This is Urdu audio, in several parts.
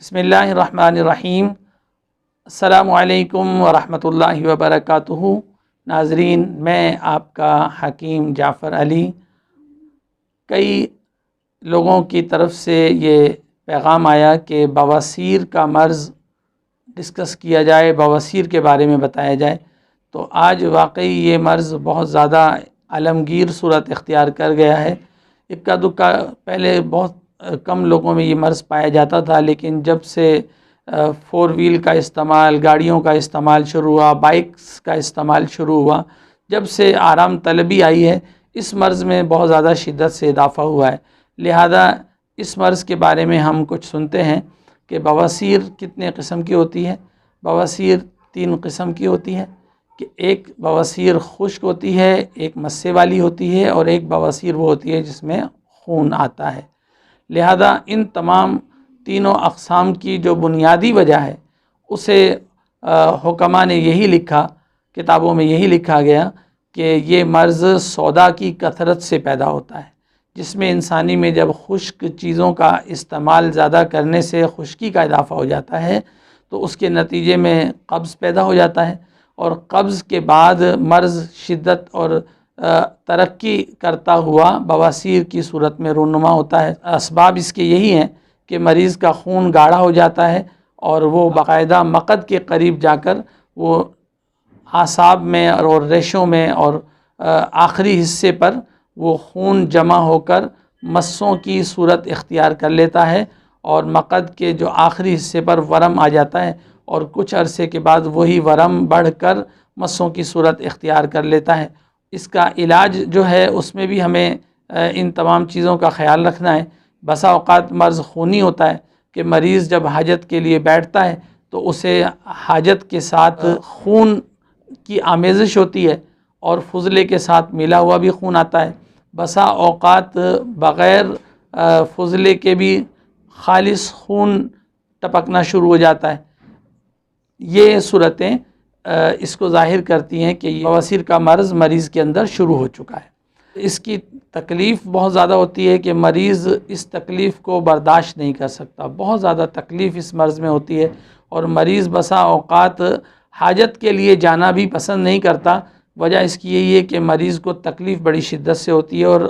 بسم اللہ الرحمن الرحیم۔ السلام علیکم ورحمۃ اللہ وبرکاتہ۔ ناظرین، میں آپ کا حکیم جعفر علی۔ کئی لوگوں کی طرف سے یہ پیغام آیا کہ بواسیر کا مرض ڈسکس کیا جائے، بواسیر کے بارے میں بتایا جائے، تو آج واقعی یہ مرض بہت زیادہ عالمگیر صورت اختیار کر گیا ہے۔ اکا دکا پہلے بہت کم لوگوں میں یہ مرض پایا جاتا تھا، لیکن جب سے 4 ویل کا استعمال، گاڑیوں کا استعمال شروع ہوا، بائکس کا استعمال شروع ہوا، جب سے آرام طلبی آئی ہے، اس مرض میں بہت زیادہ شدت سے اضافہ ہوا ہے۔ لہذا اس مرض کے بارے میں ہم کچھ سنتے ہیں کہ بواسیر کتنے قسم کی ہوتی ہے۔ بواسیر 3 قسم کی ہوتی ہے کہ ایک بواسیر خشک ہوتی ہے، ایک مسے والی ہوتی ہے، اور ایک بواسیر وہ ہوتی ہے جس میں خون آتا ہے۔ لہذا ان تمام تینوں اقسام کی جو بنیادی وجہ ہے اسے حکماء نے یہی لکھا، کتابوں میں یہی لکھا گیا کہ یہ مرض سودا کی کثرت سے پیدا ہوتا ہے، جس میں انسانی میں جب خشک چیزوں کا استعمال زیادہ کرنے سے خشکی کا اضافہ ہو جاتا ہے تو اس کے نتیجے میں قبض پیدا ہو جاتا ہے، اور قبض کے بعد مرض شدت اور ترقی کرتا ہوا بواسیر کی صورت میں رونما ہوتا ہے۔ اسباب اس کے یہی ہیں کہ مریض کا خون گاڑھا ہو جاتا ہے اور وہ باقاعدہ مقد کے قریب جا کر وہ اعصاب میں اور ریشوں میں اور آخری حصے پر وہ خون جمع ہو کر مسوں کی صورت اختیار کر لیتا ہے، اور مقد کے جو آخری حصے پر ورم آ جاتا ہے، اور کچھ عرصے کے بعد وہی ورم بڑھ کر مسوں کی صورت اختیار کر لیتا ہے۔ اس کا علاج جو ہے اس میں بھی ہمیں ان تمام چیزوں کا خیال رکھنا ہے۔ بسا اوقات مرض خونی ہوتا ہے کہ مریض جب حاجت کے لیے بیٹھتا ہے تو اسے حاجت کے ساتھ خون کی آمیزش ہوتی ہے اور فضلے کے ساتھ ملا ہوا بھی خون آتا ہے۔ بسا اوقات بغیر فضلے کے بھی خالص خون ٹپکنا شروع ہو جاتا ہے۔ یہ صورتیں اس کو ظاہر کرتی ہیں کہ یہ بواسیر کا مرض مریض کے اندر شروع ہو چکا ہے۔ اس کی تکلیف بہت زیادہ ہوتی ہے کہ مریض اس تکلیف کو برداشت نہیں کر سکتا، بہت زیادہ تکلیف اس مرض میں ہوتی ہے، اور مریض بسا اوقات حاجت کے لیے جانا بھی پسند نہیں کرتا۔ وجہ اس کی یہی ہے کہ مریض کو تکلیف بڑی شدت سے ہوتی ہے، اور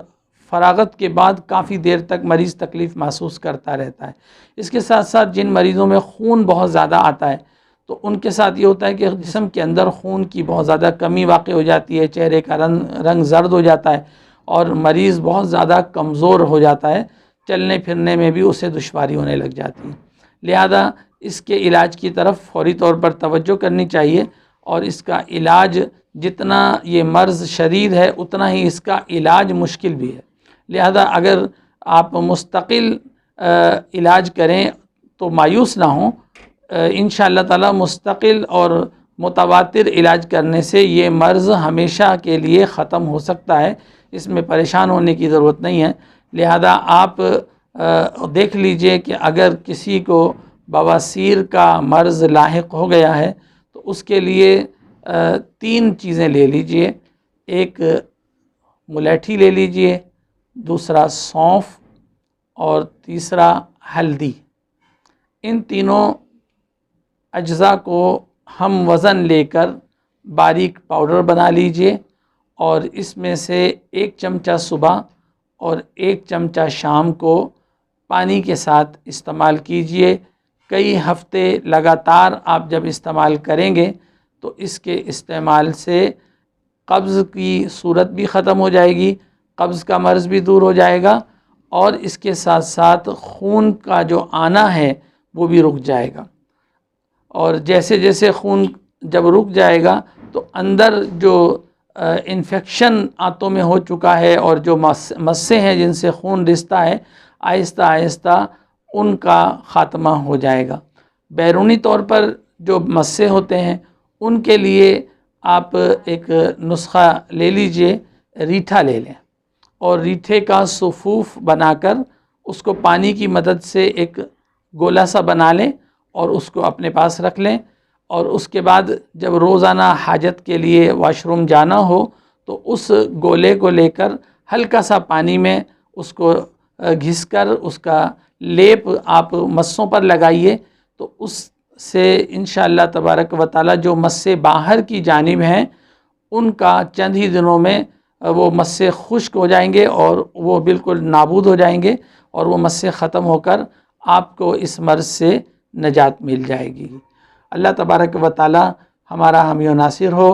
فراغت کے بعد کافی دیر تک مریض تکلیف محسوس کرتا رہتا ہے۔ اس کے ساتھ ساتھ جن مریضوں میں خون بہت زیادہ آتا ہے تو ان کے ساتھ یہ ہوتا ہے کہ جسم کے اندر خون کی بہت زیادہ کمی واقع ہو جاتی ہے، چہرے کا رنگ زرد ہو جاتا ہے، اور مریض بہت زیادہ کمزور ہو جاتا ہے، چلنے پھرنے میں بھی اسے دشواری ہونے لگ جاتی ہے۔ لہذا اس کے علاج کی طرف فوری طور پر توجہ کرنی چاہیے، اور اس کا علاج جتنا یہ مرض شدید ہے اتنا ہی اس کا علاج مشکل بھی ہے۔ لہذا اگر آپ مستقل علاج کریں تو مایوس نہ ہوں۔ انشاءاللہ تعالی مستقل اور متواتر علاج کرنے سے یہ مرض ہمیشہ کے لیے ختم ہو سکتا ہے، اس میں پریشان ہونے کی ضرورت نہیں ہے۔ لہذا آپ دیکھ لیجئے کہ اگر کسی کو بواسیر کا مرض لاحق ہو گیا ہے تو اس کے لیے 3 چیزیں لے لیجئے۔ ایک ملیٹھی لے لیجئے، دوسرا سونف، اور تیسرا ہلدی۔ ان تینوں اجزاء کو ہم وزن لے کر باریک پاؤڈر بنا لیجئے، اور اس میں سے 1 چمچہ صبح اور 1 چمچہ شام کو پانی کے ساتھ استعمال کیجئے۔ کئی ہفتے لگاتار آپ جب استعمال کریں گے تو اس کے استعمال سے قبض کی صورت بھی ختم ہو جائے گی، قبض کا مرض بھی دور ہو جائے گا، اور اس کے ساتھ ساتھ خون کا جو آنا ہے وہ بھی رک جائے گا۔ اور جیسے جیسے خون جب رک جائے گا تو اندر جو انفیکشن آنتوں میں ہو چکا ہے اور جو مسیں ہیں جن سے خون رستا ہے، آہستہ آہستہ ان کا خاتمہ ہو جائے گا۔ بیرونی طور پر جو مسیں ہوتے ہیں ان کے لیے آپ ایک نسخہ لے لیجئے، ریٹھا لے لیں، اور ریٹھے کا صفوف بنا کر اس کو پانی کی مدد سے ایک گولا سا بنا لیں اور اس کو اپنے پاس رکھ لیں، اور اس کے بعد جب روزانہ حاجت کے لیے واش روم جانا ہو تو اس گولے کو لے کر ہلکا سا پانی میں اس کو گھس کر اس کا لیپ آپ مسوں پر لگائیے تو اس سے انشاءاللہ تبارک و تعالی جو مسیں باہر کی جانب ہیں ان کا چند ہی دنوں میں وہ مسیں خشک ہو جائیں گے اور وہ بالکل نابود ہو جائیں گے، اور وہ مسیں ختم ہو کر آپ کو اس مرض سے نجات مل جائے گی۔ اللہ تبارک و تعالی ہمارا حامی و ناصر ہو۔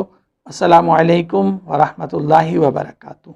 السلام علیکم ورحمۃ اللہ وبرکاتہ۔